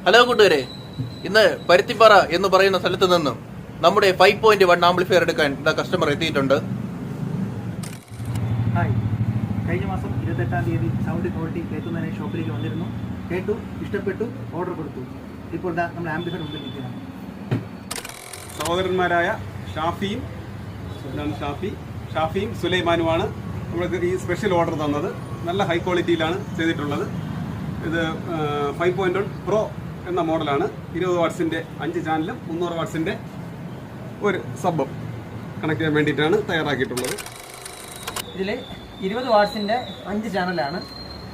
Hello കൂട്ടുകാരെ, ഇന്ന് പരുത്തിപ്പാറ എന്ന് പറയുന്ന സ്ഥലത്ത് നിന്നും നമ്മുടെ 5.1 ആംപ്ലിഫയർ എടുക്കാൻ കസ്റ്റമർ എത്തിയിട്ടുണ്ട്. ഹായ്, കഴിഞ്ഞ മാസം 28-ാം തീയതി സൗണ്ട് ക്വാളിറ്റി കേൾക്കുന്നതിന് ഷോപ്പിലേക്ക് വന്നിരുന്നു. കേട്ടു, ഇഷ്ടപ്പെട്ടു, ഓർഡർ കൊടുത്തു. ഇപ്പോൾ നമ്മൾ ആംപ്ലിഫയർ മുമ്പിൽ നിൽക്കുകയാണ്. സഹോദരന്മാരായ ഷാഫിയും സുലൈമാനുമാണ് നമ്മൾക്ക് ഈ സ്പെഷ്യൽ ഓർഡർ തന്നത്. നല്ല ഹൈ ക്വാളിറ്റിയിലാണ് ചെയ്തിട്ടുള്ളത്. ഇത് 5.1 പ്രോ എന്ന മോഡലാണ്. 20 വാട്ട്സിൻ്റെ 5 ചാനലും 300 വാട്ട്സിൻ്റെ ഒരു സബും കണക്ട് ചെയ്യാൻ വേണ്ടിയിട്ടാണ് തയ്യാറാക്കിയിട്ടുള്ളത്. ഇതിൽ 20 വാട്ട്സിൻ്റെ 5 ചാനലാണ്.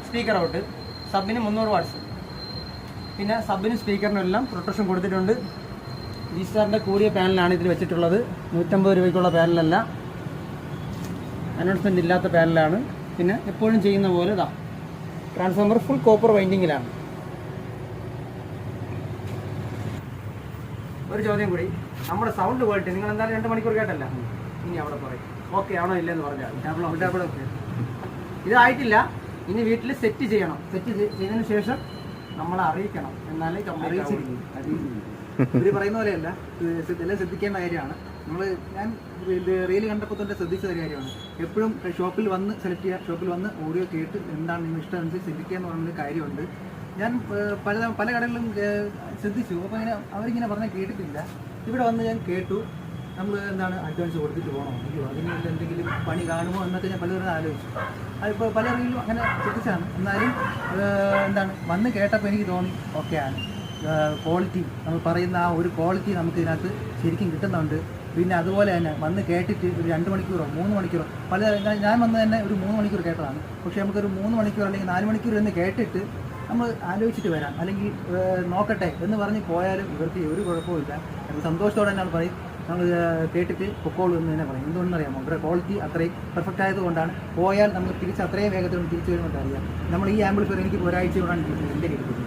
സ്പീക്കർ ഔട്ട്, സബിന് 300 വാട്ട്സ്, പിന്നെ സബിനും സ്പീക്കറിനും എല്ലാം പ്രൊട്ടക്ഷൻ കൊടുത്തിട്ടുണ്ട്. ഈസ്റ്റാറിൻ്റെ കൂടിയ പാനലാണ് ഇതിൽ വെച്ചിട്ടുള്ളത്. 150 രൂപയ്ക്കുള്ള പാനലല്ല, അനൗൺസ്മെൻറ്റ് ഇല്ലാത്ത പാനലാണ്. പിന്നെ എപ്പോഴും ചെയ്യുന്ന പോലെ ട്രാൻസ്ഫോമർ ഫുൾ കോപ്പർ വൈൻഡിങ്ങിലാണ്. ഒരു ചോദ്യം കൂടി, നമ്മുടെ സൗണ്ട് ക്വാളിറ്റി നിങ്ങൾ എന്തായാലും 2 മണിക്കൂർ കേട്ടല്ല, ഇനി അവിടെ പറയും ഓക്കെ ആണോ ഇല്ലെന്ന് പറഞ്ഞാൽ. ഇതായിട്ടില്ല, ഇനി വീട്ടിൽ സെറ്റ് ചെയ്യണം. സെറ്റ് ചെയ്തതിന് ശേഷം നമ്മളെ അറിയിക്കണം, എന്നാലേ ഇവർ പറയുന്ന പോലെയല്ല, എല്ലാം ശ്രദ്ധിക്കേണ്ട കാര്യമാണ്. ഞാൻ റീല് കണ്ടപ്പോൾ തന്നെ ശ്രദ്ധിച്ച ഒരു കാര്യമാണ്. എപ്പോഴും ഷോപ്പിൽ വന്ന് സെലക്ട് ചെയ്യുക, ഷോപ്പിൽ വന്ന് ഓഡിയോ കേട്ട് എന്താണ് നിങ്ങൾ ഇഷ്ടം അനുസരിച്ച് ശ്രദ്ധിക്കുക എന്ന് പറയുന്നൊരു കാര്യമുണ്ട്. ഞാൻ പല കടകളിലും ശ്രദ്ധിച്ചു, അപ്പോൾ അങ്ങനെ അവരിങ്ങനെ പറഞ്ഞാൽ കേട്ടിട്ടില്ല. ഇവിടെ വന്ന് ഞാൻ കേട്ടു. നമ്മൾ എന്താണ് അഡ്വാൻസ് കൊടുത്തിട്ട് പോകണോ, അയ്യോ അതിന് എന്തെങ്കിലും പണി കാണുമോ എന്നൊക്കെ ഞാൻ പലതരം ആലോചിച്ചു. അതിപ്പോൾ പല റീലും അങ്ങനെ ശ്രദ്ധിച്ചാണ്. എന്നാലും വന്ന് കേട്ടപ്പോൾ എനിക്ക് തോന്നി ഓക്കെയാണ്. ക്വാളിറ്റി നമ്മൾ പറയുന്ന ആ ഒരു ക്വാളിറ്റി നമുക്ക് ഇതിനകത്ത് ശരിക്കും കിട്ടുന്നുണ്ട്. പിന്നെ അതുപോലെ തന്നെ വന്ന് കേട്ടിട്ട് ഒരു 2 മണിക്കൂറോ 3 മണിക്കൂറോ ഞാൻ വന്ന് തന്നെ ഒരു 3 മണിക്കൂർ കേട്ടതാണ്. പക്ഷേ നമുക്കൊരു 3 മണിക്കൂർ അല്ലെങ്കിൽ 4 മണിക്കൂർ എന്ന് കേട്ടിട്ട് നമ്മൾ ആലോചിച്ചിട്ട് വരാം, അല്ലെങ്കിൽ നോക്കട്ടെ എന്ന് പറഞ്ഞ് പോയാലും ഇവർക്ക് ഒരു കുഴപ്പമില്ല. നമ്മൾ സന്തോഷത്തോടെ തന്നെ പറയും, നമ്മൾ കേട്ടിട്ട് പൊക്കോളൂ എന്ന് തന്നെ പറയും. എന്തുകൊണ്ടെന്നറിയാമോ, അവരുടെ ക്വാളിറ്റി അത്രയും പെർഫെക്റ്റ് ആയതുകൊണ്ടാണ്. പോയാൽ നമുക്ക് തിരിച്ച് അത്രയും വേഗത്തിൽ തിരിച്ചു വരുമ്പോൾ അറിയാം. നമ്മൾ ഈ ആംപ്ലിഫയർ എനിക്ക് ഒരാഴ്ചയോടാണ് എൻ്റെ കിട്ടുന്നത്.